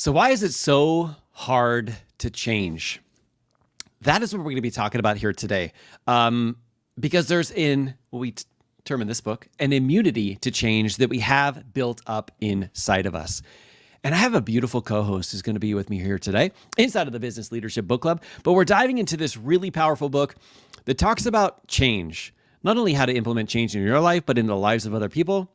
So why is it so hard to change? That is what we're going to be talking about here today. Because there's what we term in this book, an immunity to change that we have built up inside of us. And I have a beautiful co-host who's going to be with me here today inside of the Business Leadership Book Club. But we're diving into this really powerful book that talks about change, not only how to implement change in your life, but in the lives of other people.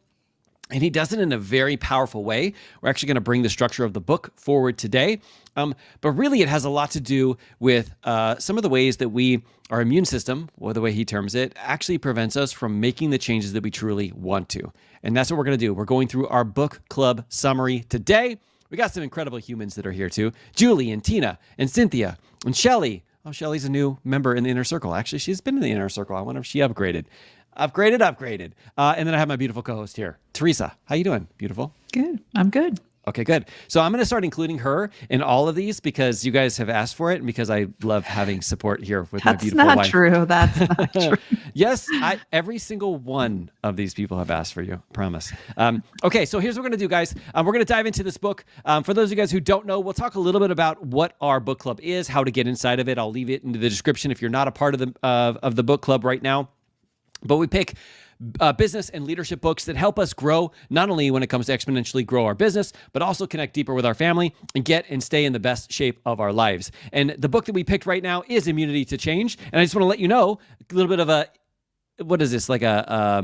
And he does it in a very powerful way. We're actually going to bring the structure of the book forward today. But really, it has a lot to do with some of the ways that our immune system, or the way he terms it, actually prevents us from making the changes that we truly want to. And that's what we're going to do. We're going through our book club summary today. We got some incredible humans that are here too. Julie and Tina and Cynthia and Shelly. Oh, Shelly's a new member in the Inner Circle. Actually, she's been in the Inner Circle. I wonder if she upgraded. Upgraded. And then I have my beautiful co-host here, Teresa. How you doing? Beautiful. Good. I'm good. Okay, good. So I'm going to start including her in all of these because you guys have asked for it and because I love having support here with my beautiful wife. That's not true. Yes, every single one of these people have asked for you, promise. Okay, so here's what we're going to do, guys. We're going to dive into this book. For those of you guys who don't know, we'll talk a little bit about what our book club is, how to get inside of it. I'll leave it into the description if you're not a part of the book club right now. But we pick business and leadership books that help us grow, not only when it comes to exponentially grow our business, but also connect deeper with our family and get and stay in the best shape of our lives. And the book that we picked right now is Immunity to Change. And I just want to let you know a little bit of what is this, like a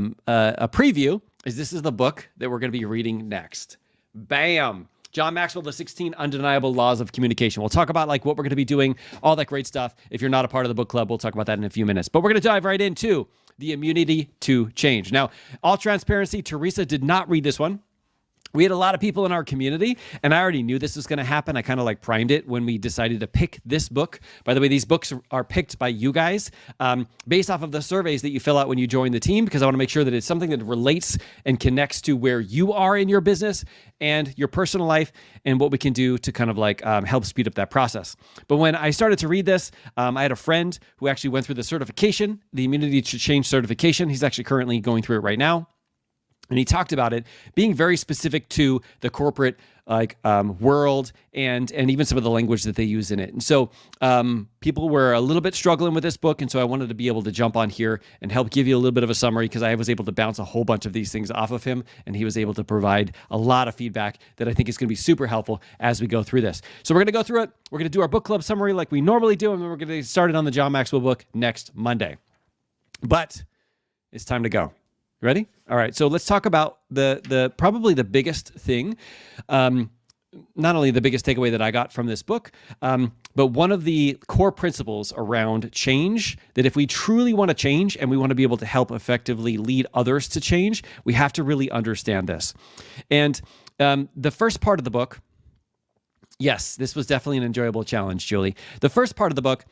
preview, this is the book that we're going to be reading next. Bam. John Maxwell, The 16 Undeniable Laws of Communication. We'll talk about what we're going to be doing, all that great stuff. If you're not a part of the book club, we'll talk about that in a few minutes. But we're going to dive right into the immunity to change. Now, all transparency, Teresa did not read this one. We had a lot of people in our community, and I already knew this was going to happen. I kind of primed it when we decided to pick this book. By the way, these books are picked by you guys based off of the surveys that you fill out when you join the team, because I want to make sure that it's something that relates and connects to where you are in your business and your personal life and what we can do to kind of help speed up that process. But when I started to read this, I had a friend who actually went through the certification, the Immunity to Change certification. He's actually currently going through it right now. And he talked about it being very specific to the corporate world and even some of the language that they use in it. And so people were a little bit struggling with this book. And so I wanted to be able to jump on here and help give you a little bit of a summary because I was able to bounce a whole bunch of these things off of him. And he was able to provide a lot of feedback that I think is going to be super helpful as we go through this. So we're going to go through it. We're going to do our book club summary like we normally do. And then we're going to get started on the John Maxwell book next Monday. It's time to go. Ready? All right. So let's talk about the probably the biggest thing, not only the biggest takeaway that I got from this book, but one of the core principles around change, that if we truly want to change and we want to be able to help effectively lead others to change, we have to really understand this. And the first part of the book, yes, this was definitely an enjoyable challenge, Julie. The first part of the book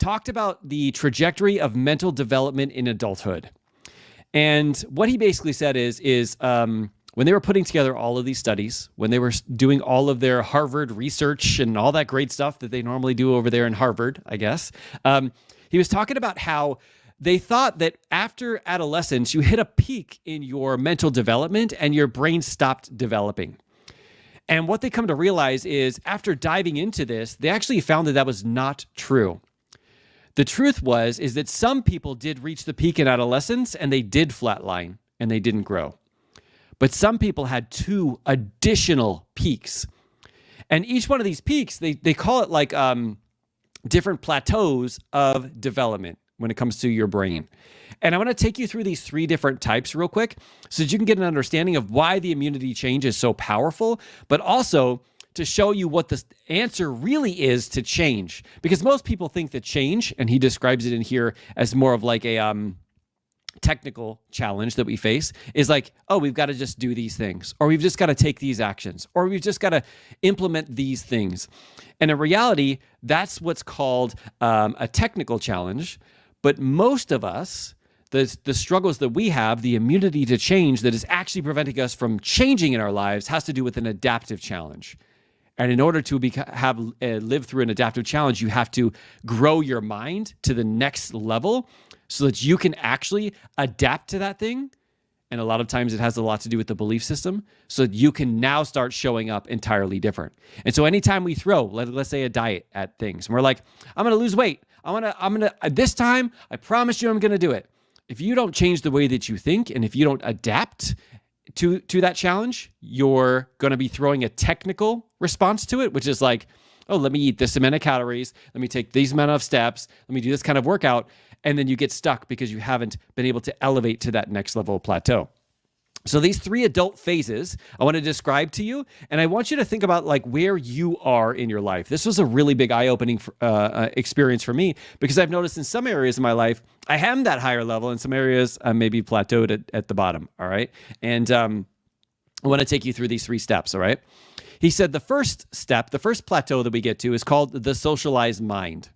talked about the trajectory of mental development in adulthood. And what he basically said is when they were putting together all of these studies, when they were doing all of their Harvard research and all that great stuff that they normally do over there in Harvard, I guess, he was talking about how they thought that after adolescence, you hit a peak in your mental development and your brain stopped developing. And what they come to realize is after diving into this, they actually found that was not true. The truth is that some people did reach the peak in adolescence and they did flatline and they didn't grow. But some people had 2 additional peaks. And each one of these peaks, they call it different plateaus of development when it comes to your brain. And I want to take you through these 3 different types real quick so that you can get an understanding of why the immunity change is so powerful, but also to show you what the answer really is to change. Because most people think that change, and he describes it in here as more of a technical challenge that we face, is we've got to just do these things, or we've just got to take these actions, or we've just got to implement these things. And in reality, that's what's called a technical challenge. But most of us, the struggles that we have, the immunity to change that is actually preventing us from changing in our lives, has to do with an adaptive challenge. And in order to live through an adaptive challenge, you have to grow your mind to the next level so that you can actually adapt to that thing And a lot of times it has a lot to do with the belief system. So you can now start showing up entirely different. And so anytime we throw, let's say a diet at things, and we're like, I'm going to lose weight. This time, I promise you I'm going to do it. If you don't change the way that you think, and if you don't adapt to that challenge, you're going to be throwing a technical response to it, which is like, oh, let me eat this amount of calories. Let me take these amount of steps. Let me do this kind of workout. And then you get stuck because you haven't been able to elevate to that next level of plateau. So these 3 adult phases I want to describe to you, and I want you to think about like where you are in your life. This was a really big eye-opening experience for me, because I've noticed in some areas of my life, I am that higher level. In some areas, I maybe plateaued at the bottom, all right? And I want to take you through these 3 steps, all right? He said the first step, the first plateau that we get to is called the socialized mind.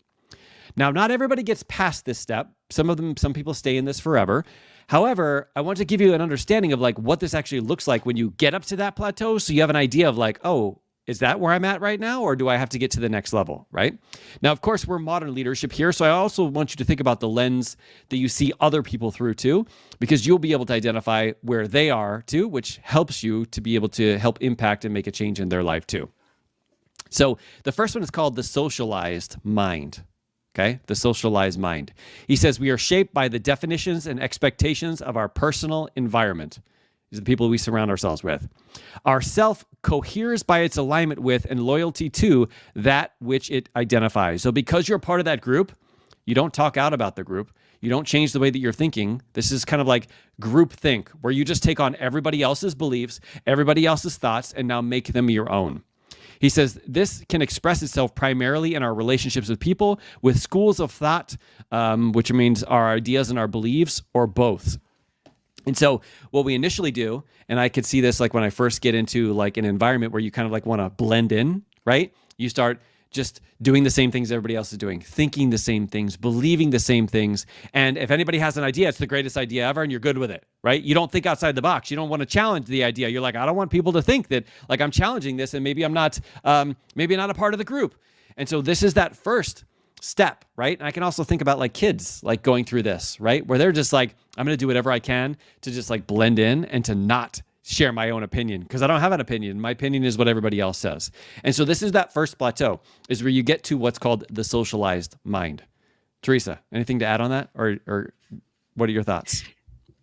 Now, not everybody gets past this step. Some people stay in this forever. However, I want to give you an understanding of like what this actually looks like when you get up to that plateau, so you have an idea of like, oh, is that where I'm at right now, or do I have to get to the next level, right? Now, of course, we're modern leadership here, so I also want you to think about the lens that you see other people through too, because you'll be able to identify where they are too, which helps you to be able to help impact and make a change in their life too. So the first one is called the socialized mind. Okay, the socialized mind. He says we are shaped by the definitions and expectations of our personal environment. These are the people we surround ourselves with. Our self coheres by its alignment with and loyalty to that which it identifies. So because you're a part of that group, you don't talk out about the group. You don't change the way that you're thinking. This is kind of like group think, where you just take on everybody else's beliefs, everybody else's thoughts, and now make them your own. He says this can express itself primarily in our relationships with people, with schools of thought, which means our ideas and our beliefs, or both. And so what we initially do, and I could see this like when I first get into like an environment where you kind of like want to blend in, right? You start just doing the same things everybody else is doing, thinking the same things, believing the same things. And if anybody has an idea, it's the greatest idea ever, and you're good with it, right? You don't think outside the box. You don't want to challenge the idea. You're like, I don't want people to think that like I'm challenging this, and maybe I'm not a part of the group. And so this is that first step, right? And I can also think about like kids like going through this, right? Where they're just like, I'm going to do whatever I can to just like blend in and to not share my own opinion, because I don't have an opinion. My opinion is what everybody else says. And so this is that first plateau, is where you get to what's called the socialized mind. Teresa, anything to add on that? Or what are your thoughts?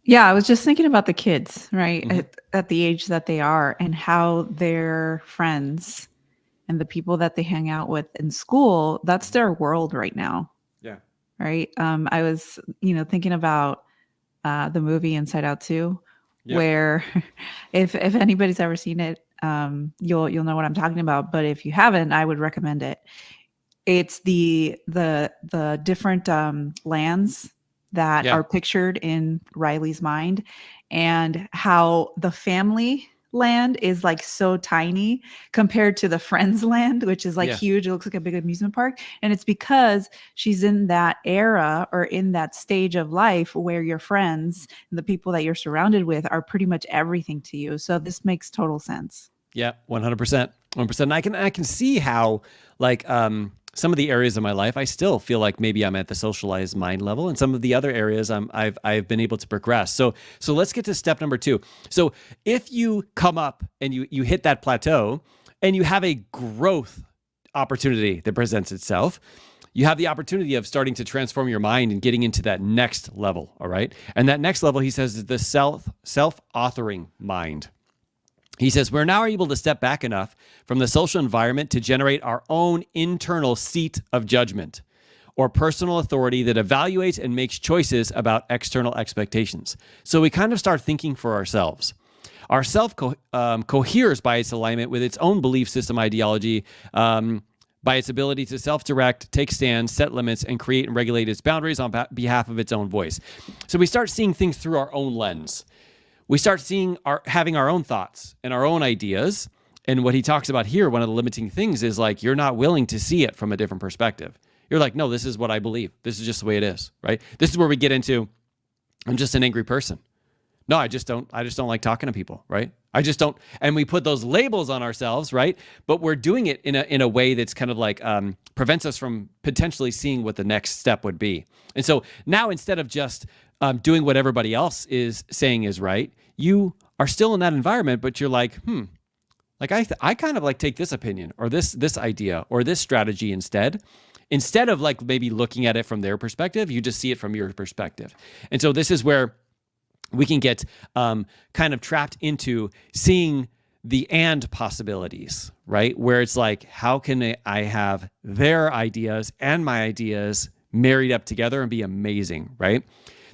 Yeah, I was just thinking about the kids, right? Mm-hmm. At the age that they are, and how their friends and the people that they hang out with in school, that's their world right now. Yeah. Right. I was, thinking about the movie Inside Out 2. Yep. Where if anybody's ever seen it, you'll know what I'm talking about. But if you haven't, I would recommend it. It's the different lands that are pictured in Riley's mind, and how the family land is like so tiny compared to the friends land, which is like huge. It looks like a big amusement park. And it's because she's in that era, or in that stage of life, where your friends and the people that you're surrounded with are pretty much everything to you. So this makes total sense. Yeah, 100%. 100%. I can see how like some of the areas of my life, I still feel like maybe I'm at the socialized mind level, and some of the other areas I've been able to progress. So let's get to step number 2. So if you come up and you hit that plateau, and you have a growth opportunity that presents itself, you have the opportunity of starting to transform your mind and getting into that next level. All right, and that next level, he says, is the self-authoring mind. He says, we're now able to step back enough from the social environment to generate our own internal seat of judgment, or personal authority that evaluates and makes choices about external expectations. So we kind of start thinking for ourselves. Our self coheres by its alignment with its own belief system ideology, by its ability to self-direct, take stands, set limits, and create and regulate its boundaries on behalf of its own voice. So we start seeing things through our own lens. We start having our own thoughts and our own ideas. And what he talks about here, one of the limiting things is like, you're not willing to see it from a different perspective. You're like, no, this is what I believe. This is just the way it is, right? This is where we get into, I'm just an angry person. No, I just don't like talking to people, right? I just don't. And we put those labels on ourselves, right? But we're doing it in a way that's kind of like prevents us from potentially seeing what the next step would be. And so now, instead of just doing what everybody else is saying is right, you are still in that environment, but you're like, like I kind of like take this opinion or this idea or this strategy instead. Instead of like maybe looking at it from their perspective, you just see it from your perspective. And so this is where we can get kind of trapped into seeing the and possibilities, right? Where it's like, how can I have their ideas and my ideas married up together and be amazing, right?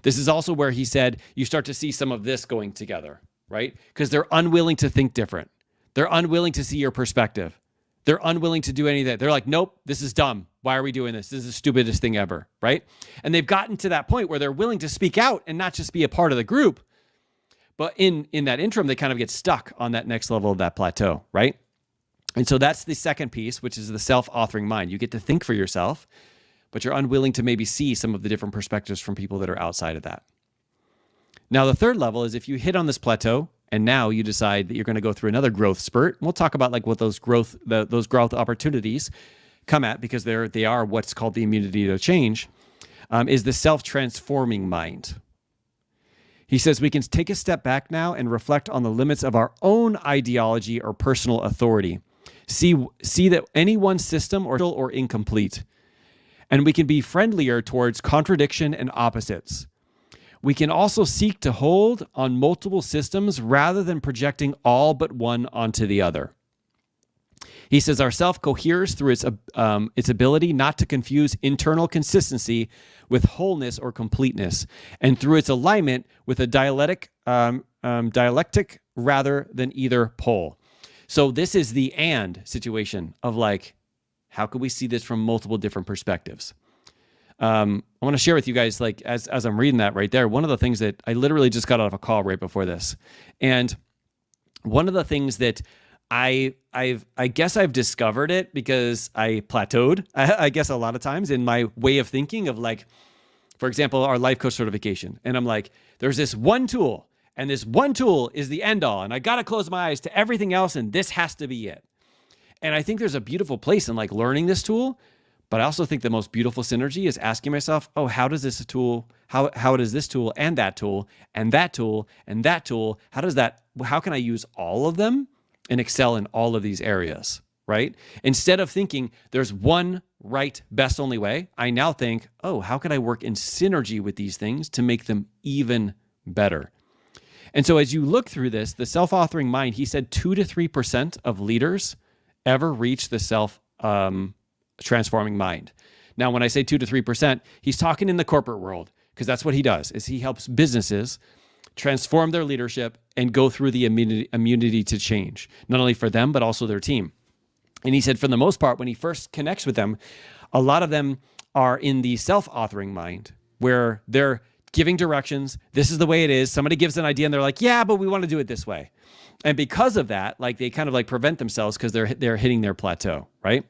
This is also where he said you start to see some of this going together, right? Because they're unwilling to think different. They're unwilling to see your perspective. They're unwilling to do any of that. They're like, nope, this is dumb. Why are we doing this? This is the stupidest thing ever, right? And they've gotten to that point where they're willing to speak out and not just be a part of the group. But in that interim, they kind of get stuck on that next level of that plateau, right? And so that's the second piece, which is the self-authoring mind. You get to think for yourself, but you're unwilling to maybe see some of the different perspectives from people that are outside of that. Now, the third level is if you hit on this plateau and now you decide that you're going to go through another growth spurt. We'll talk about like what those growth opportunities come at, because they are what's called the immunity to change, is the self-transforming mind. He says we can take a step back now and reflect on the limits of our own ideology or personal authority. See that any one system or incomplete. And we can be friendlier towards contradiction and opposites. We can also seek to hold on multiple systems rather than projecting all but one onto the other. He says our self coheres through its ability not to confuse internal consistency with wholeness or completeness, and through its alignment with a dialectic rather than either pole. So this is the and situation of like, how could we see this from multiple different perspectives? I want to share with you guys, like, as I'm reading that right there, one of the things that I literally just got out of a call right before this. And one of the things that I guess I've discovered it because I plateaued, I guess a lot of times in my way of thinking of like, for example, our life coach certification. And I'm like, there's this one tool and this one tool is the end all. And I got to close my eyes to everything else. And this has to be it. And I think there's a beautiful place in like learning this tool. But I also think the most beautiful synergy is asking myself, oh, how does this tool, how does this tool and that tool and that tool and that tool, how can I use all of them and excel in all of these areas, right? Instead of thinking there's one right, best only way, I now think, oh, how can I work in synergy with these things to make them even better? And so as you look through this, the self-authoring mind, he said 2 to 3% of leaders ever reach the transforming mind. Now, when I say 2 to 3%, he's talking in the corporate world, because that's what he does, is he helps businesses transform their leadership and go through the immunity to change, not only for them, but also their team. And he said, for the most part, when he first connects with them, a lot of them are in the self-authoring mind, where they're giving directions. This is the way it is. Somebody gives an idea and they're like, yeah, but we want to do it this way. And because of that, like they kind of like prevent themselves because they're hitting their plateau, right?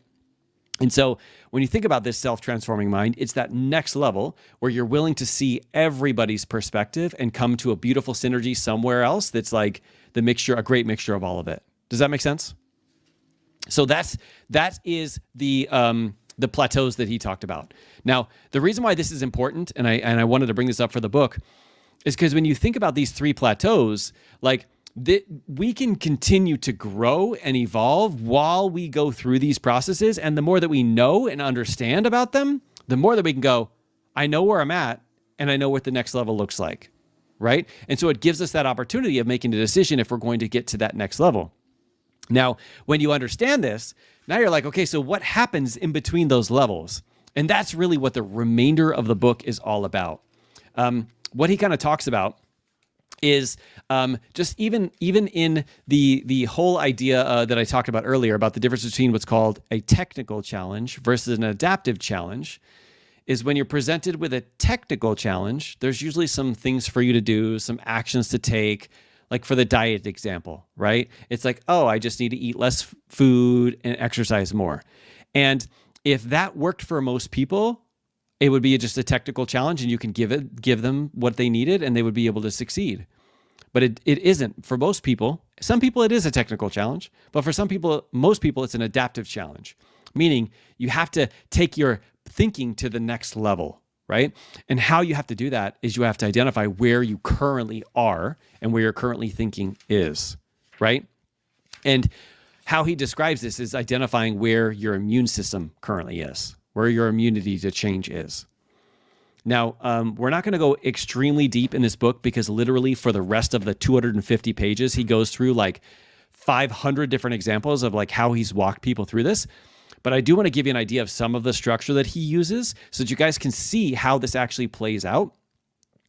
And so when you think about this self-transforming mind, it's that next level where you're willing to see everybody's perspective and come to a beautiful synergy somewhere else that's like a great mixture of all of it. Does that make sense? So that is the plateaus that he talked about. Now, the reason why this is important, and I wanted to bring this up for the book, is because when you think about these 3 plateaus, like we can continue to grow and evolve while we go through these processes. And the more that we know and understand about them, the more that we can go, I know where I'm at and I know what the next level looks like, right? And so it gives us that opportunity of making a decision if we're going to get to that next level. Now, when you understand this, now you're like, okay, so what happens in between those levels? And that's really what the remainder of the book is all about. What he kind of talks about is just even in the whole idea that I talked about earlier about the difference between what's called a technical challenge versus an adaptive challenge, is when you're presented with a technical challenge, there's usually some things for you to do, some actions to take, like for the diet example, right? It's like, oh, I just need to eat less food and exercise more. And if that worked for most people, it would be just a technical challenge and you can give them what they needed and they would be able to succeed. But it isn't for most people. Some people it is a technical challenge, but for most people, it's an adaptive challenge, meaning you have to take your thinking to the next level, right? And how you have to do that is you have to identify where you currently are and where your currently thinking is, right? And how he describes this is identifying where your immune system currently is, where your immunity to change is. Now, we're not going to go extremely deep in this book because literally for the rest of the 250 pages, he goes through like 500 different examples of like how he's walked people through this. But I do want to give you an idea of some of the structure that he uses so that you guys can see how this actually plays out.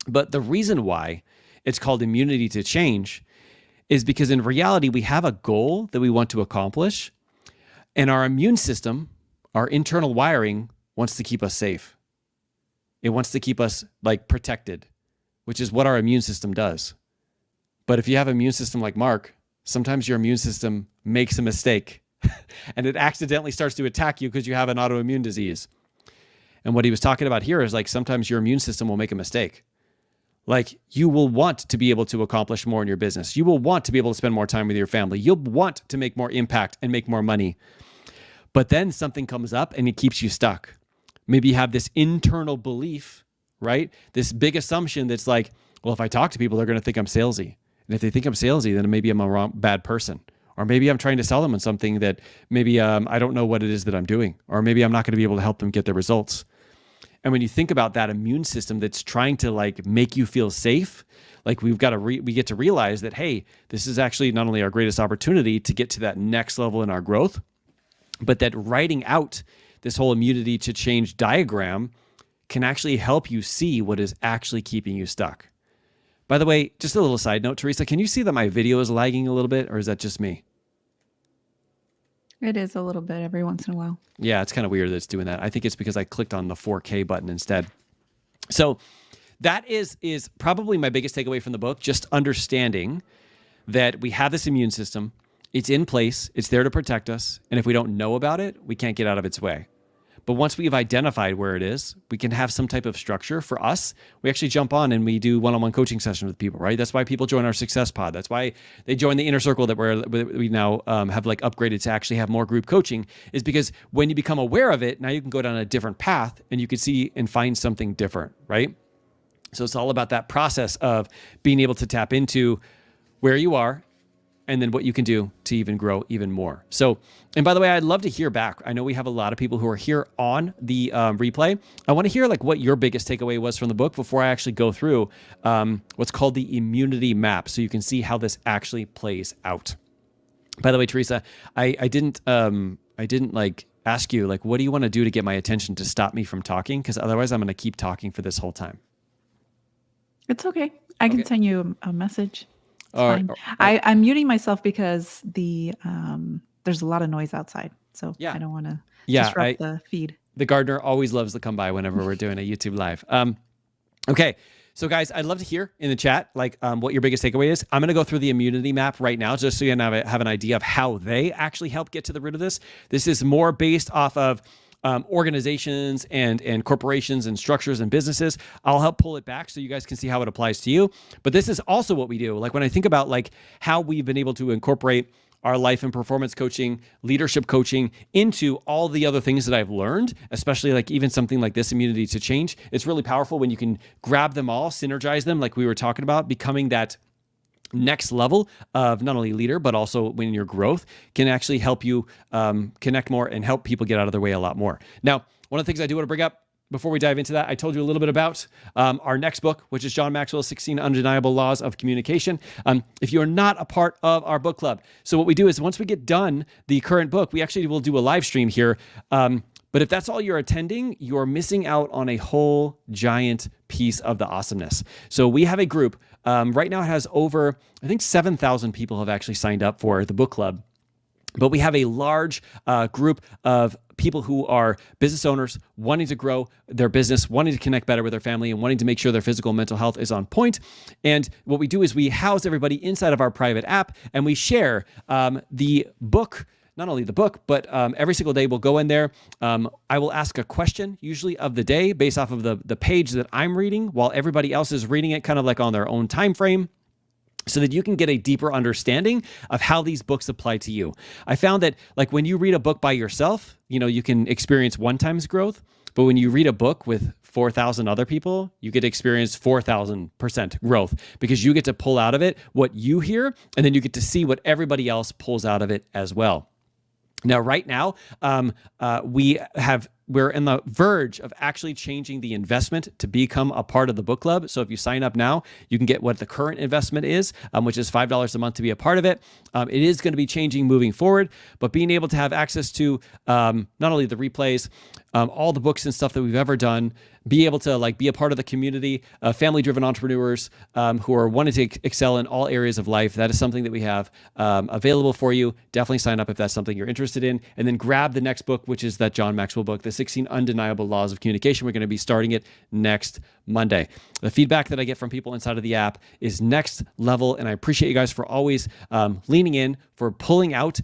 But the reason why it's called immunity to change is because in reality, we have a goal that we want to accomplish, and our immune system, our internal wiring, wants to keep us safe. It wants to keep us like protected, which is what our immune system does. But if you have an immune system like Mark, sometimes your immune system makes a mistake and it accidentally starts to attack you because you have an autoimmune disease. And what he was talking about here is like sometimes your immune system will make a mistake. Like you will want to be able to accomplish more in your business. You will want to be able to spend more time with your family. You'll want to make more impact and make more money. But then something comes up and it keeps you stuck. Maybe you have this internal belief, right? This big assumption that's like, well, if I talk to people, they're going to think I'm salesy. And if they think I'm salesy, then maybe I'm a bad person. Or maybe I'm trying to sell them on something that maybe I don't know what it is that I'm doing. Or maybe I'm not going to be able to help them get their results. And when you think about that immune system that's trying to like make you feel safe, like we get to realize that, hey, this is actually not only our greatest opportunity to get to that next level in our growth, but that writing out this whole immunity to change diagram can actually help you see what is actually keeping you stuck. By the way, just a little side note, Teresa, can you see that my video is lagging a little bit, or is that just me? It is a little bit every once in a while. Yeah, it's kind of weird that it's doing that. I think it's because I clicked on the 4K button instead. So that is probably my biggest takeaway from the book, just understanding that we have this immune system. It's in place. It's there to protect us. And if we don't know about it, we can't get out of its way. But once we've identified where it is, we can have some type of structure. For us, we actually jump on and we do one-on-one coaching sessions with people, right? That's why people join our Success Pod. That's why they join the inner circle that we now have like upgraded to actually have more group coaching, is because when you become aware of it, now you can go down a different path and you can see and find something different, right? So it's all about that process of being able to tap into where you are and then what you can do to even grow even more. So, and by the way, I'd love to hear back. I know we have a lot of people who are here on the replay. I want to hear like what your biggest takeaway was from the book before I actually go through what's called the immunity map, so you can see how this actually plays out. By the way, Teresa, I didn't like ask you like, what do you want to do to get my attention to stop me from talking? Because otherwise, I'm going to keep talking for this whole time. It's okay. I can send you a message. Fine. I'm muting myself because there's a lot of noise outside, so I don't want to disrupt the feed. The gardener always loves to come by whenever we're doing a YouTube live. Okay, so guys, I'd love to hear in the chat like what your biggest takeaway is. I'm going to go through the immunity map right now just so you can have an idea of how they actually help get to the root of this. This is more based off of organizations and corporations and structures and businesses. I'll help pull it back so you guys can see how it applies to you. But this is also what we do. Like when I think about like how we've been able to incorporate our life and performance coaching, leadership coaching into all the other things that I've learned, especially like even something like this immunity to change. It's really powerful when you can grab them all, synergize them, like we were talking about, becoming that next level of not only leader, but also when your growth can actually help you connect more and help people get out of their way a lot more. Now, one of the things I do want to bring up before we dive into that, I told you a little bit about our next book, which is John Maxwell's 16 Undeniable Laws of Communication. If you're not a part of our book club, so what we do is once we get done the current book, we actually will do a live stream here. But if that's all you're attending, you're missing out on a whole giant piece of the awesomeness. So we have a group. Right now it has over, I think 7,000 people have actually signed up for the book club. But we have a large group of people who are business owners wanting to grow their business, wanting to connect better with their family, and wanting to make sure their physical and mental health is on point. And what we do is we house everybody inside of our private app, and we share the book. Not only the book, but every single day we'll go in there. I will ask a question, usually of the day, based off of the page that I'm reading, while everybody else is reading it kind of like on their own time frame, so that you can get a deeper understanding of how these books apply to you. I found that like when you read a book by yourself, you know, you can experience one times growth. But when you read a book with 4,000 other people, you get to experience 4,000% growth because you get to pull out of it what you hear, and then you get to see what everybody else pulls out of it as well. Now, right now, we're in the verge of actually changing the investment to become a part of the book club. So if you sign up now, you can get what the current investment is, which is $5 a month to be a part of it. It is going to be changing moving forward, but being able to have access to not only the replays, all the books and stuff that we've ever done, be able to be a part of the community, family-driven entrepreneurs who are wanting to excel in all areas of life. That is something that we have available for you. Definitely sign up if that's something you're interested in. And then grab the next book, which is that John Maxwell book, The 16 Undeniable Laws of Communication. We're going to be starting it next Monday. The feedback that I get from people inside of the app is next level, and I appreciate you guys for always leaning in, for pulling out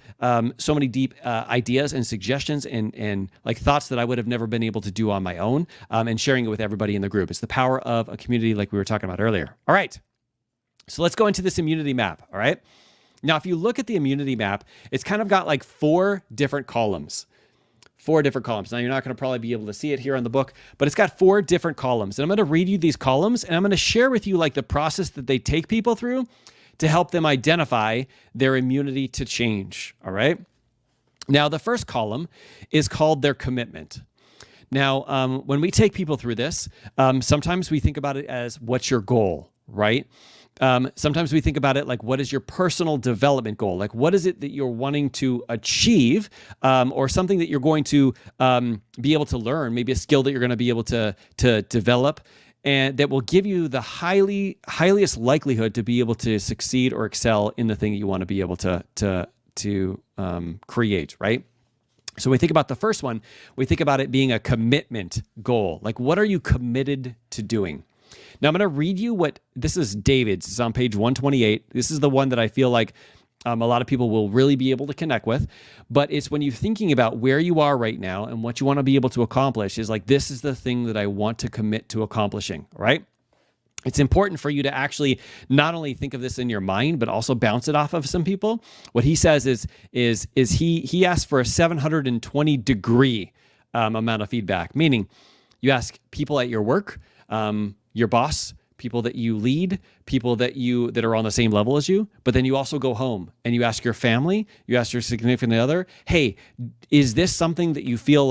so many deep ideas and suggestions and thoughts that I would have never been able to do on my own, and sharing it with everybody in the group. It's the power of a community like we were talking about earlier. All right, so let's go into this immunity map. All right, now if you look at the immunity map, it's kind of got 4 different columns. 4 different columns. Now, you're not going to probably be able to see it here on the book, but it's got 4 different columns. And I'm going to read you these columns, and I'm going to share with you the process that they take people through to help them identify their immunity to change. All right. Now, the first column is called their commitment. Now, when we take people through this, sometimes we think about it as what's your goal, right? Sometimes we think about it what is your personal development goal? What is it that you're wanting to achieve, or something that you're going to be able to learn, maybe a skill that you're going to be able to develop, and that will give you the highest likelihood to be able to succeed or excel in the thing that you want to be able to create, right? So when we think about the first one, we think about it being a commitment goal. What are you committed to doing? Now, I'm going to read you this is David's. It's on page 128. This is the one that I feel like a lot of people will really be able to connect with. But it's when you're thinking about where you are right now and what you want to be able to accomplish is this is the thing that I want to commit to accomplishing, right? It's important for you to actually not only think of this in your mind, but also bounce it off of some people. What he says is he asked for a 720-degree amount of feedback, meaning you ask people at your work, your boss, people that you lead, people that are on the same level as you, but then you also go home and you ask your family, you ask your significant other, hey, is this something that you feel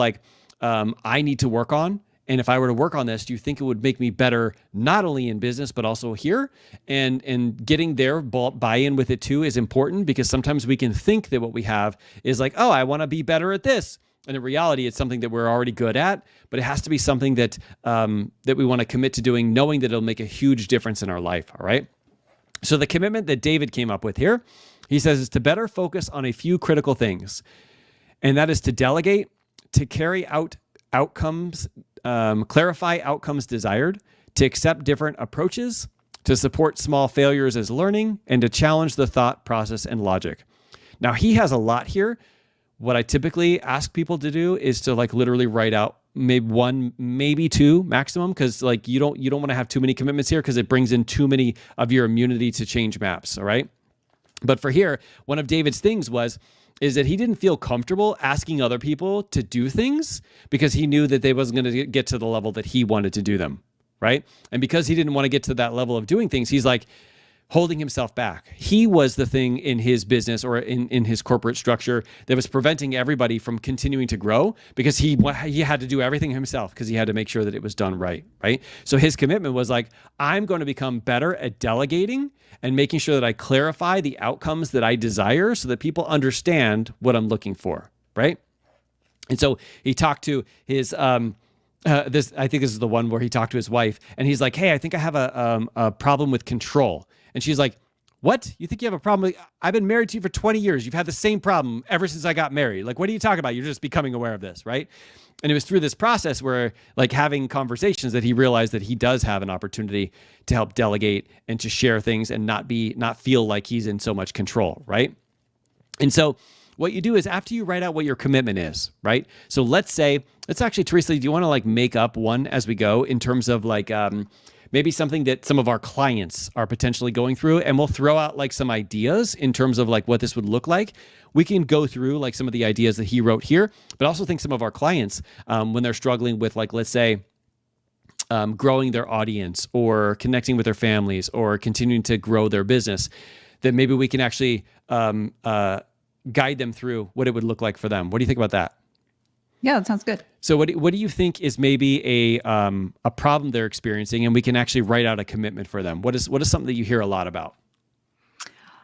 I need to work on? And if I were to work on this, do you think it would make me better, not only in business, but also here? And getting their buy-in with it too is important, because sometimes we can think that what we have is oh, I want to be better at this. And in reality, it's something that we're already good at, but it has to be something that we want to commit to doing, knowing that it'll make a huge difference in our life, all right? So the commitment that David came up with here, he says, is to better focus on a few critical things. And that is to delegate, to carry out outcomes, clarify outcomes desired, to accept different approaches, to support small failures as learning, and to challenge the thought process and logic. Now, he has a lot here. What I typically ask people to do is to literally write out maybe 1, maybe 2 maximum, because you don't want to have too many commitments here, because it brings in too many of your immunity to change maps. All right. But for here, one of David's things is that he didn't feel comfortable asking other people to do things because he knew that they wasn't going to get to the level that he wanted to do them. Right. And because he didn't want to get to that level of doing things, he's holding himself back. He was the thing in his business or in his corporate structure that was preventing everybody from continuing to grow, because he had to do everything himself, because he had to make sure that it was done right, right? So his commitment was I'm going to become better at delegating and making sure that I clarify the outcomes that I desire so that people understand what I'm looking for, right? And so he talked to his I think this is the one where he talked to his wife, and he's like, hey, I think I have a problem with control. And she's like, what? You think you have a problem? I've been married to you for 20 years. You've had the same problem ever since I got married. What are you talking about? You're just becoming aware of this, right? And it was through this process where having conversations that he realized that he does have an opportunity to help delegate and to share things and not feel like he's in so much control, right? And so what you do is, after you write out what your commitment is, right? So let's actually, Teresa, do you want to make up one as we go in terms of maybe something that some of our clients are potentially going through, and we'll throw out like some ideas in terms of like what this would look like. We can go through like some of the ideas that he wrote here, but I also think some of our clients, when they're struggling with like, let's say, growing their audience or connecting with their families or continuing to grow their business, that maybe we can actually guide them through what it would look like for them. What do you think about that? Yeah, that sounds good. So what do you think is maybe a problem they're experiencing, and we can actually write out a commitment for them? What is something that you hear a lot about?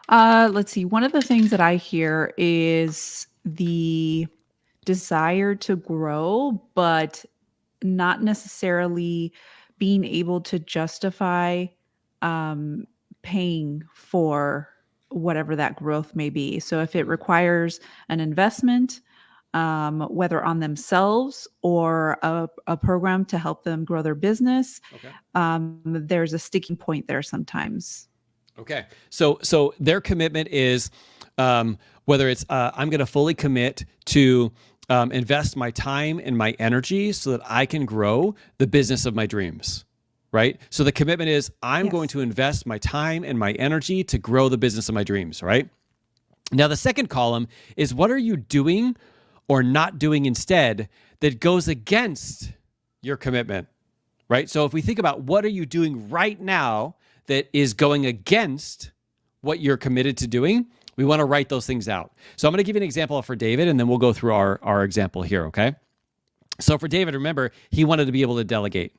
Let's see. One of the things that I hear is the desire to grow, but not necessarily being able to justify paying for whatever that growth may be. So if it requires an investment, whether on themselves or a program to help them grow their business, there's a sticking point there sometimes. Okay. So their commitment is whether it's I'm going to fully commit to invest my time and my energy so that I can grow the business of my dreams, right? So the commitment is I'm going to invest my time and my energy to grow the business of my dreams, right? Now, the second column is what are you doing or not doing instead that goes against your commitment, right? So if we think about what are you doing right now that is going against what you're committed to doing, we want to write those things out. So I'm going to give you an example for David, and then we'll go through our example here, okay? So for David, remember, he wanted to be able to delegate.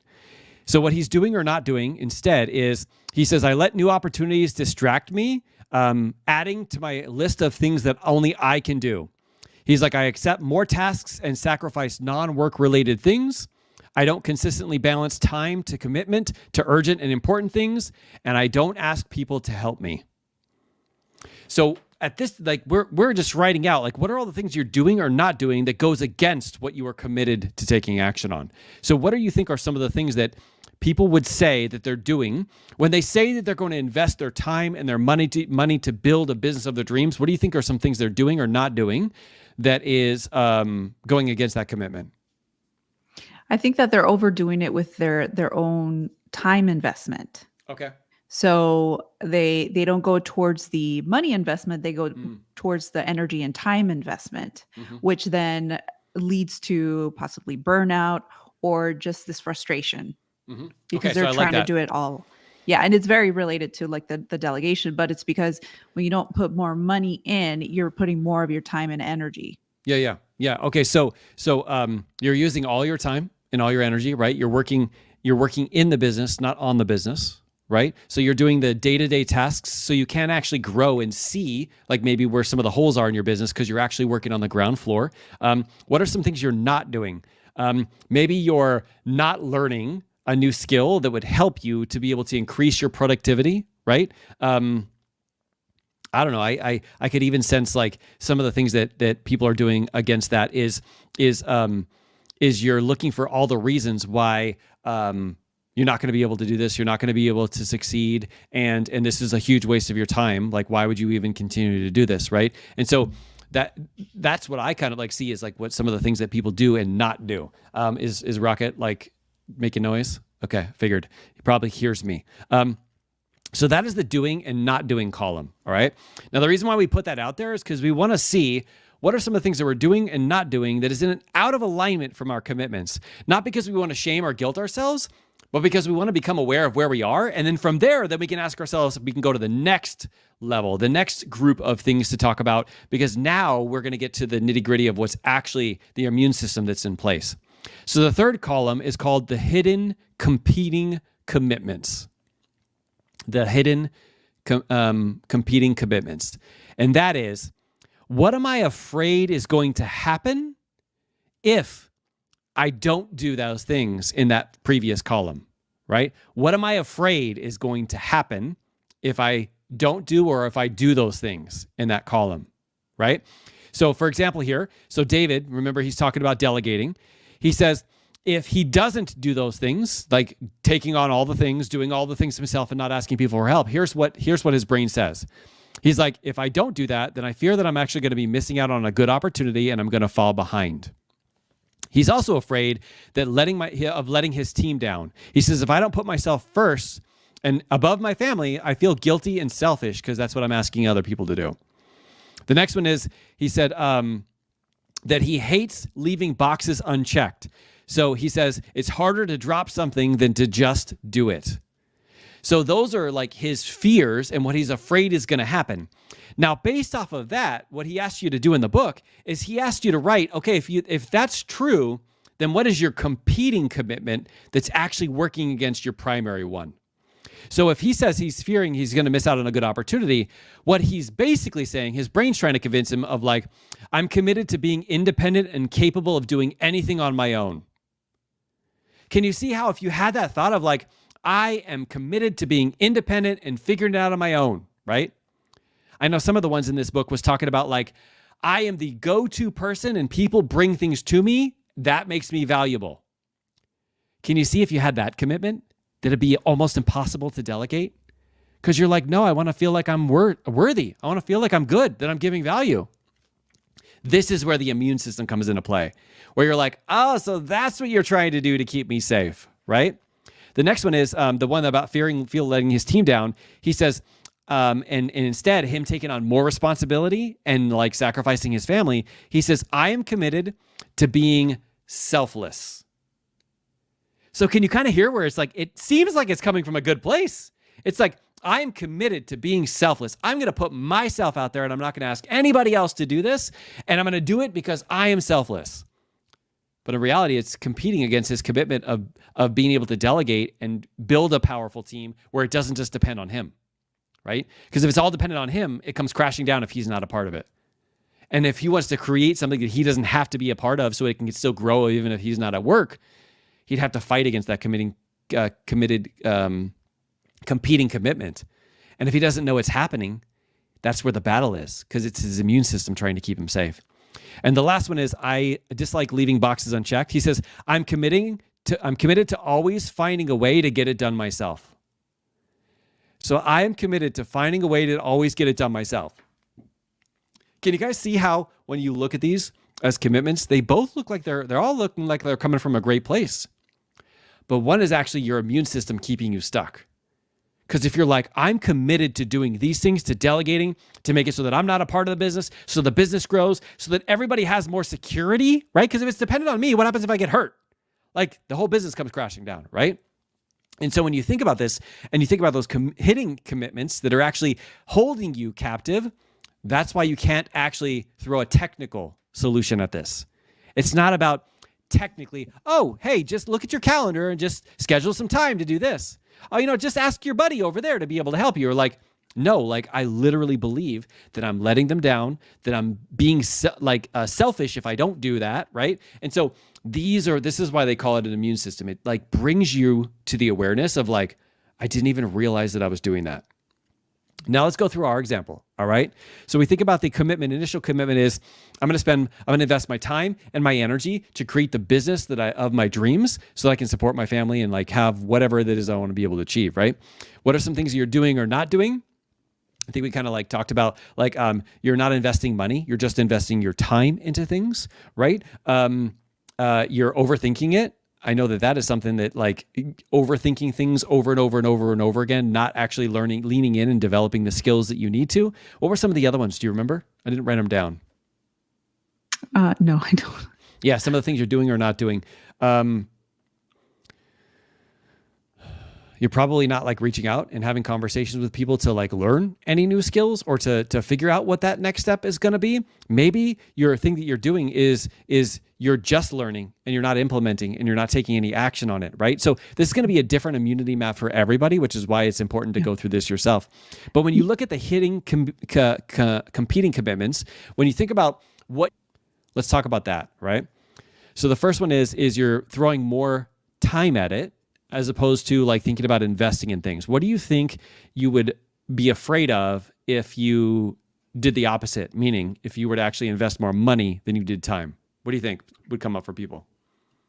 So what he's doing or not doing instead is he says, I let new opportunities distract me, adding to my list of things that only I can do. He's like, I accept more tasks and sacrifice non-work related things. I don't consistently balance time to commitment to urgent and important things, and I don't ask people to help me. So at this, like we're just writing out like what are all the things you're doing or not doing that goes against what you are committed to taking action on. So what do you think are some of the things that people would say that they're doing when they say that they're going to invest their time and their money to build a business of their dreams? What do you think are some things they're doing or not doing that is going against that commitment? I think that they're overdoing it with their own time investment. Okay. So they don't go towards the money investment, they go towards the energy and time investment, which then leads to possibly burnout or just this frustration because they're trying to do it all. Yeah, and it's very related to like the delegation, but it's because when you don't put more money in, you're putting more of your time and energy. Yeah. Okay, so you're using all your time and all your energy, right? You're working in the business, not on the business, right? So you're doing the day-to-day tasks so you can actually grow and see like maybe where some of the holes are in your business because you're actually working on the ground floor. What are some things you're not doing? Maybe you're not learning a new skill that would help you to be able to increase your productivity, right? I don't know. I could even sense like some of the things that people are doing against that is you're looking for all the reasons why you're not going to be able to do this. You're not going to be able to succeed. And this is a huge waste of your time. Like, why would you even continue to do this? Right. And so that's what I kind of like see is like what some of the things that people do and not do. Is Rocket like making noise? Okay. Figured he probably hears me. So that is the doing and not doing column. All right. Now, the reason why we put that out there is because we want to see what are some of the things that we're doing and not doing that is out of alignment from our commitments, not because we want to shame or guilt ourselves, but because we want to become aware of where we are. And then from there, then we can ask ourselves if we can go to the next level, the next group of things to talk about, because now we're going to get to the nitty gritty of what's actually the immune system that's in place. So the third column is called the hidden competing commitments. The hidden competing commitments. And that is, what am I afraid is going to happen if I don't do those things in that previous column, right? What am I afraid is going to happen if I don't do or if I do those things in that column, right? So for example here, so David, remember he's talking about delegating. He says, if he doesn't do those things, like taking on all the things, doing all the things himself and not asking people for help, here's what his brain says. He's like, if I don't do that, then I fear that I'm actually going to be missing out on a good opportunity and I'm going to fall behind. He's also afraid that letting his team down. He says, if I don't put myself first and above my family, I feel guilty and selfish because that's what I'm asking other people to do. The next one is, he said that he hates leaving boxes unchecked. So he says it's harder to drop something than to just do it. So those are like his fears and what he's afraid is going to happen. Now, based off of that, what he asked you to do in the book is he asked you to write, okay, if that's true, then what is your competing commitment that's actually working against your primary one? So if he says he's fearing he's going to miss out on a good opportunity, what he's basically saying, his brain's trying to convince him of like, I'm committed to being independent and capable of doing anything on my own. Can you see how if you had that thought of like, I am committed to being independent and figuring it out on my own, right? I know some of the ones in this book was talking about like, I am the go-to person and people bring things to me. That makes me valuable. Can you see if you had that commitment, that it'd be almost impossible to delegate? Because you're like, no, I want to feel like I'm worthy. I want to feel like I'm good, that I'm giving value. This is where the immune system comes into play, where you're like, oh, so that's what you're trying to do to keep me safe, right? The next one is the one about letting his team down. He says, and instead him taking on more responsibility and like sacrificing his family, he says, I am committed to being selfless. So can you kind of hear where it's like, it seems like it's coming from a good place. It's like, I am committed to being selfless. I'm going to put myself out there and I'm not going to ask anybody else to do this. And I'm going to do it because I am selfless. But in reality, it's competing against his commitment of being able to delegate and build a powerful team where it doesn't just depend on him, right? Because if it's all dependent on him, it comes crashing down if he's not a part of it. And if he wants to create something that he doesn't have to be a part of so it can still grow even if he's not at work, he'd have to fight against that competing commitment. And if he doesn't know it's happening, that's where the battle is, because it's his immune system trying to keep him safe. And the last one is, I dislike leaving boxes unchecked. He says, I'm committed to always finding a way to get it done myself. So I am committed to finding a way to always get it done myself. Can you guys see how when you look at these as commitments, they both look like they're all looking like they're coming from a great place. But one is actually your immune system keeping you stuck. Because if you're like, I'm committed to doing these things, to delegating, to make it so that I'm not a part of the business, so the business grows, so that everybody has more security, right? Because if it's dependent on me, what happens if I get hurt? Like the whole business comes crashing down, right? And so when you think about this and you think about those hitting commitments that are actually holding you captive, that's why you can't actually throw a technical solution at this. It's not about technically, oh, hey, just look at your calendar and just schedule some time to do this. Oh, just ask your buddy over there to be able to help you. Or like, no, like I literally believe that I'm letting them down, that I'm being selfish if I don't do that, right? And so this is why they call it an immune system. It like brings you to the awareness of like, I didn't even realize that I was doing that. Now let's go through our example, all right? So we think about the commitment. Initial commitment is I'm going to invest my time and my energy to create the business of my dreams so that I can support my family and like have whatever that is I want to be able to achieve, right? What are some things you're doing or not doing? I think we kind of like talked about like you're not investing money. You're just investing your time into things, right? You're overthinking it. I know that is something that like overthinking things over and over and over and over again, not actually leaning in and developing the skills that you need to. What were some of the other ones? Do you remember? I didn't write them down. No, I don't. Yeah, some of the things you're doing or not doing. You're probably not like reaching out and having conversations with people to like learn any new skills or to figure out what that next step is going to be. Maybe your thing that you're doing is you're just learning and you're not implementing and you're not taking any action on it, right? So this is going to be a different immunity map for everybody, which is why it's important to go through this yourself. But when you look at the hitting competing commitments, when you think about let's talk about that, right? So the first one is you're throwing more time at it, as opposed to like thinking about investing in things. What do you think you would be afraid of if you did the opposite? Meaning if you were to actually invest more money than you did time. What do you think would come up for people?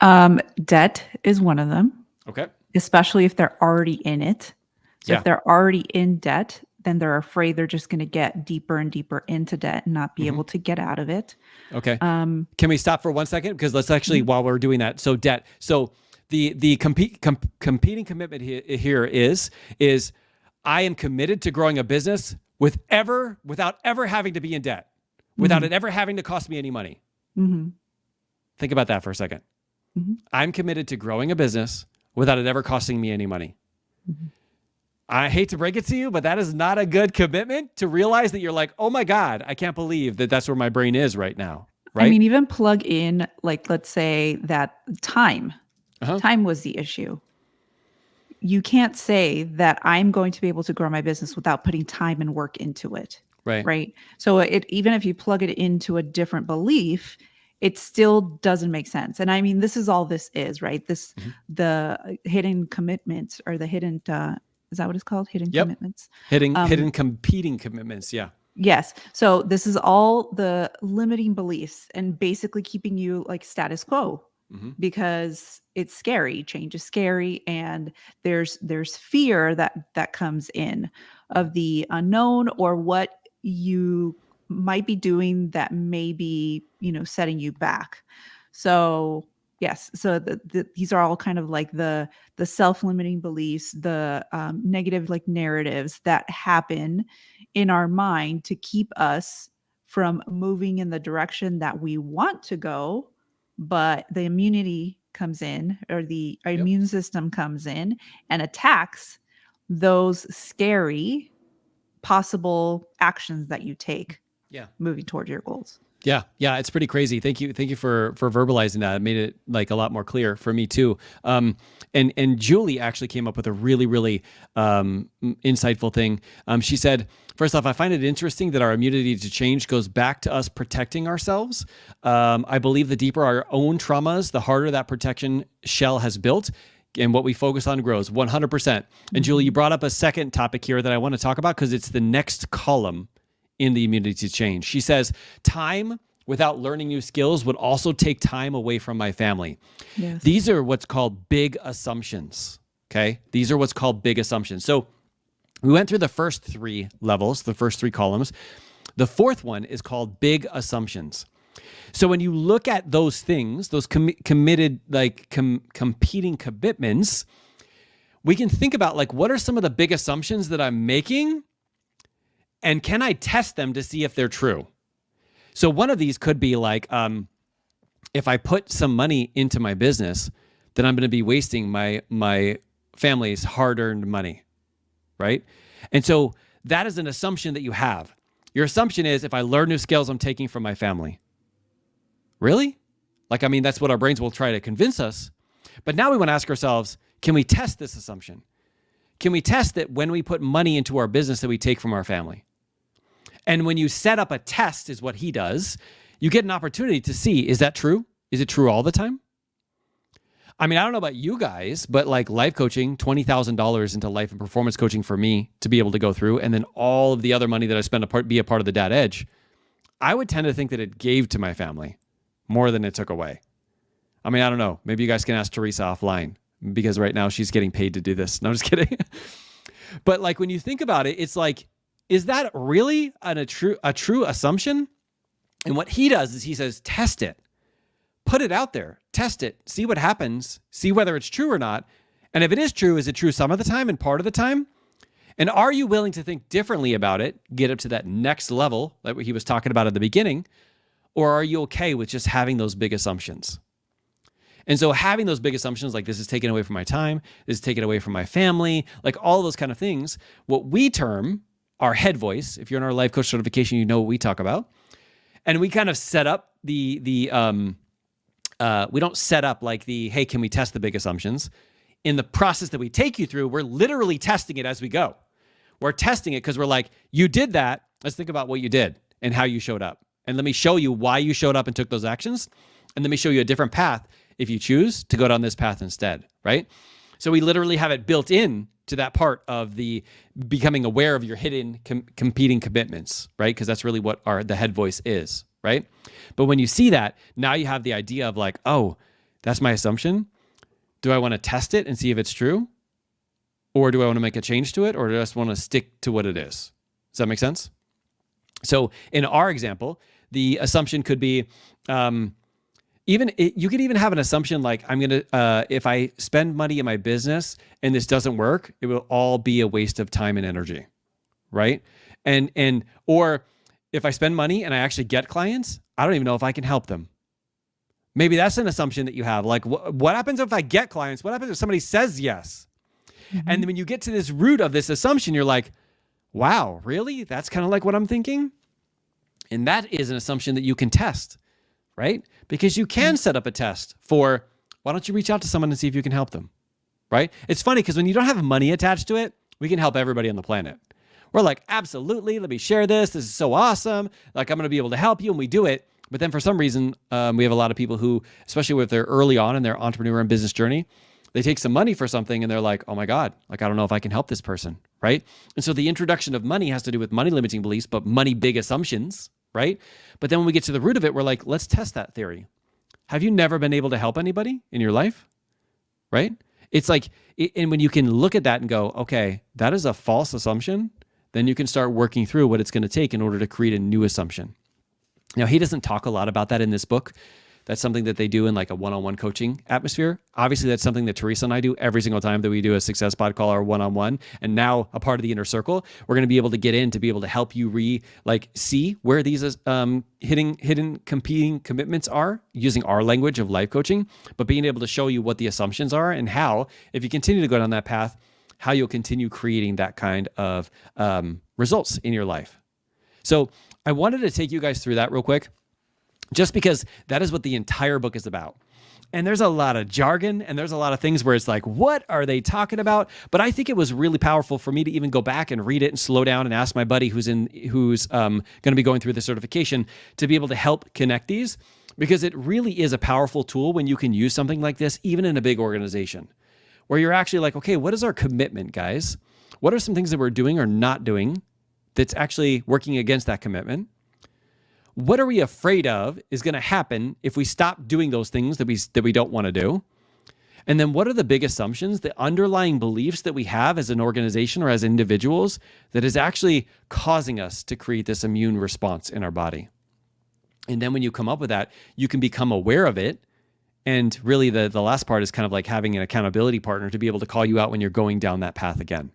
Debt is one of them. Okay. Especially if they're already in it. So if they're already in debt, then they're afraid they're just going to get deeper and deeper into debt and not be able to get out of it. Okay. Can we stop for 1 second? Because let's actually, while we're doing that, so debt. So the competing commitment here is I am committed to growing a business without ever having to be in debt, without it ever having to cost me any money. Think about that for a second. I'm committed to growing a business without it ever costing me any money. I hate to break it to you, but that is not a good commitment to realize that you're like, oh my God, I can't believe that that's where my brain is right now. Right? I mean, even plug in, like, let's say that time was the issue. You can't say that I'm going to be able to grow my business without putting time and work into it. Right. So even if you plug it into a different belief, it still doesn't make sense. And I mean, this is all this is, right? The hidden commitments, or the hidden, is that what it's called? Hidden commitments. Hidden competing commitments. Yeah. Yes. So this is all the limiting beliefs and basically keeping you like status quo, because it's scary. Change is scary. And there's fear that comes in of the unknown, or what you might be doing that may be, setting you back. So yes. So these are all kind of like the self-limiting beliefs, the negative like narratives that happen in our mind to keep us from moving in the direction that we want to go. But the immunity comes in, or the immune system comes in and attacks those scary possible actions that you take moving toward your goals. Yeah, it's pretty crazy. Thank you for verbalizing that. It made it like a lot more clear for me too. And Julie actually came up with a really, really insightful thing. She said, first off, I find it interesting that our immunity to change goes back to us protecting ourselves. I believe the deeper our own traumas, the harder that protection shell has built, and what we focus on grows 100%. And Julie, you brought up a second topic here that I want to talk about because it's the next column in the immunity to change. She says, time without learning new skills would also take time away from my family. Yes. These are what's called big assumptions, okay? These are what's called big assumptions. So we went through the first three levels, the first three columns. The fourth one is called big assumptions. So when you look at those things, those committed, like competing commitments, we can think about like, what are some of the big assumptions that I'm making? And can I test them to see if they're true? So one of these could be like, if I put some money into my business, then I'm going to be wasting my family's hard-earned money, right? And so that is an assumption that you have. Your assumption is, if I learn new skills, I'm taking from my family. Really? Like, I mean, that's what our brains will try to convince us. But now we want to ask ourselves, can we test this assumption? Can we test that when we put money into our business that we take from our family? And when you set up a test, is what he does, you get an opportunity to see, is that true? Is it true all the time? I mean, I don't know about you guys, but like life coaching, $20,000 into life and performance coaching for me to be able to go through, and then all of the other money that I spend be a part of the Dad Edge, I would tend to think that it gave to my family more than it took away. I mean, I don't know. Maybe you guys can ask Teresa offline, because right now she's getting paid to do this. No, I'm just kidding. But like, when you think about it, it's like, is that really a true assumption? And what he does is he says, test it, put it out there, test it, see what happens, see whether it's true or not. And if it is true, is it true some of the time and part of the time? And are you willing to think differently about it, get up to that next level that he was talking about at the beginning? Or are you okay with just having those big assumptions? And so having those big assumptions, like this is taken away from my time, this is taken away from my family, like all those kind of things, what we term our head voice. If you're in our life coach certification, you know what we talk about. And we kind of set up we don't set up like hey, can we test the big assumptions? In the process that we take you through, we're literally testing it as we go. We're testing it because we're like, you did that. Let's think about what you did and how you showed up. And let me show you why you showed up and took those actions. And let me show you a different path if you choose to go down this path instead, right? So we literally have it built in to that part of the becoming aware of your hidden competing commitments, right? Because that's really what the head voice is, right? But when you see that, now you have the idea of like, oh, that's my assumption. Do I want to test it and see if it's true? Or do I want to make a change to it? Or do I just want to stick to what it is? Does that make sense? So in our example, the assumption could be, you could even have an assumption like, if I spend money in my business and this doesn't work, it will all be a waste of time and energy, right? Or if I spend money and I actually get clients, I don't even know if I can help them. Maybe that's an assumption that you have. Like, what happens if I get clients? What happens if somebody says yes? Mm-hmm. And when you get to this root of this assumption, you're like, wow, really? That's kind of like what I'm thinking? And that is an assumption that you can test, right? Because you can set up a test for, why don't you reach out to someone and see if you can help them, right? It's funny because when you don't have money attached to it, we can help everybody on the planet. We're like, absolutely, let me share this. This is so awesome. Like, I'm going to be able to help you, and we do it. But then for some reason, we have a lot of people who, especially if they're early on in their entrepreneur and business journey, they take some money for something and they're like, oh my God, like, I don't know if I can help this person, right? And so the introduction of money has to do with money limiting beliefs, but money big assumptions, right? But then when we get to the root of it, we're like, let's test that theory. Have you never been able to help anybody in your life, right? It's like, and when you can look at that and go, okay, that is a false assumption, then you can start working through what it's going to take in order to create a new assumption. Now, he doesn't talk a lot about that in this book. That's something that they do in like a one-on-one coaching atmosphere. Obviously, that's something that Teresa and I do every single time that we do a success pod call or one-on-one. And now a part of the inner circle, we're going to be able to get in to be able to help you see where these hidden competing commitments are using our language of life coaching, but being able to show you what the assumptions are and how, if you continue to go down that path, how you'll continue creating that kind of results in your life. So I wanted to take you guys through that real quick, just because that is what the entire book is about. And there's a lot of jargon and there's a lot of things where it's like, what are they talking about? But I think it was really powerful for me to even go back and read it and slow down and ask my buddy who's going to be going through the certification to be able to help connect these, because it really is a powerful tool when you can use something like this, even in a big organization, where you're actually like, okay, what is our commitment, guys? What are some things that we're doing or not doing that's actually working against that commitment? What are we afraid of is going to happen if we stop doing those things that we don't want to do? And then what are the big assumptions, the underlying beliefs that we have as an organization or as individuals that is actually causing us to create this immune response in our body? And then when you come up with that, you can become aware of it. And really the last part is kind of like having an accountability partner to be able to call you out when you're going down that path again.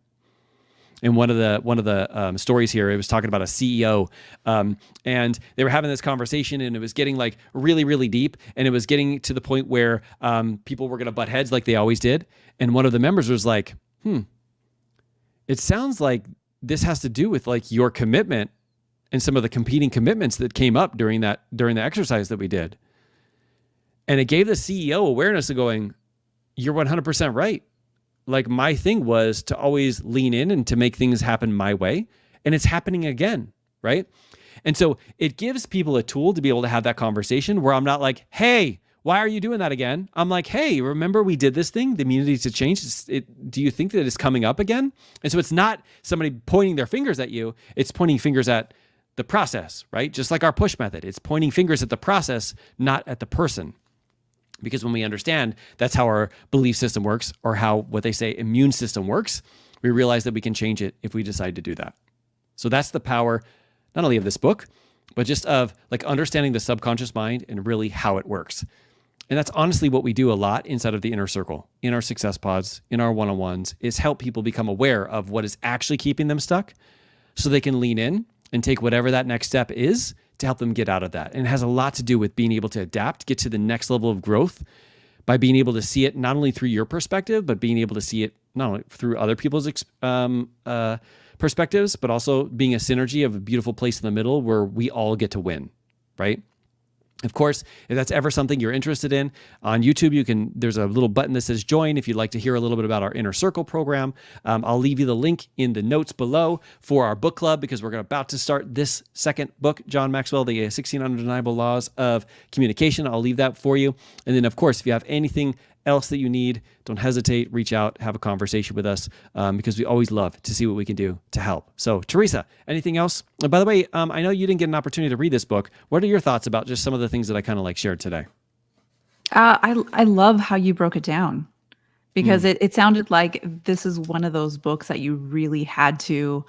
In one of the stories here, it was talking about a CEO, and they were having this conversation, and it was getting like really, really deep, and it was getting to the point where people were going to butt heads like they always did. And one of the members was like, it sounds like this has to do with like your commitment and some of the competing commitments that came up during the exercise that we did. And it gave the CEO awareness of going, you're 100% right. Like, my thing was to always lean in and to make things happen my way. And it's happening again, right? And so it gives people a tool to be able to have that conversation where I'm not like, hey, why are you doing that again? I'm like, hey, remember we did this thing? The immunity to change. Do you think that it's coming up again? And so it's not somebody pointing their fingers at you. It's pointing fingers at the process, right? Just like our push method. It's pointing fingers at the process, not at the person. Because when we understand that's how our belief system works, or how what they say immune system works, we realize that we can change it if we decide to do that. So that's the power, not only of this book, but just of like understanding the subconscious mind and really how it works. And that's honestly what we do a lot inside of the inner circle, in our success pods, in our one-on-ones, is help people become aware of what is actually keeping them stuck so they can lean in and take whatever that next step is to help them get out of that. And it has a lot to do with being able to adapt, get to the next level of growth by being able to see it not only through your perspective, but being able to see it not only through other people's perspectives, but also being a synergy of a beautiful place in the middle where we all get to win, right? Of course, if that's ever something you're interested in, on YouTube, there's a little button that says join if you'd like to hear a little bit about our Inner Circle program. I'll leave you the link in the notes below for our book club, because we're about to start this second book, John Maxwell, the 16 Undeniable Laws of Communication. I'll leave that for you. And then, of course, if you have anything else that you need, don't hesitate, reach out, have a conversation with us, because we always love to see what we can do to help. So, Teresa, anything else? And by the way, I know you didn't get an opportunity to read this book. What are your thoughts about just some of the things that I kind of like shared today? I love how you broke it down, because it sounded like this is one of those books that you really had to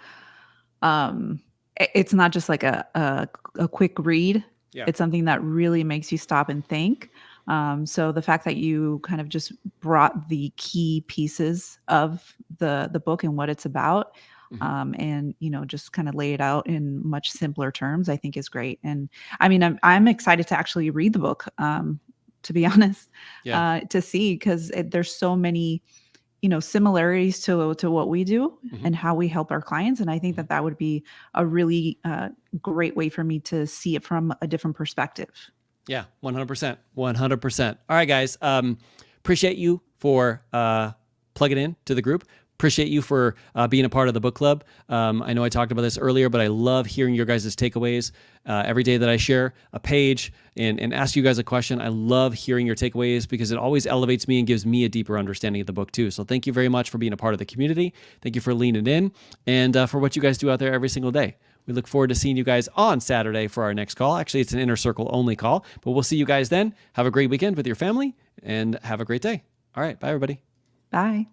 it's not just like a quick read. Yeah. It's something that really makes you stop and think. So the fact that you kind of just brought the key pieces of the book and what it's about, and just kind of lay it out in much simpler terms, I think is great. And I mean, I'm excited to actually read the book, to be honest, Yeah. to see, because there's so many similarities to what we do and how we help our clients. And I think that would be a really great way for me to see it from a different perspective. Yeah, 100%. 100%. All right, guys. Appreciate you for plugging in to the group. Appreciate you for being a part of the book club. I know I talked about this earlier, but I love hearing your guys' takeaways. Every day that I share a page and ask you guys a question, I love hearing your takeaways because it always elevates me and gives me a deeper understanding of the book too. So thank you very much for being a part of the community. Thank you for leaning in and for what you guys do out there every single day. We look forward to seeing you guys on Saturday for our next call. Actually, it's an inner circle only call, but we'll see you guys then. Have a great weekend with your family and have a great day. All right. Bye, everybody. Bye.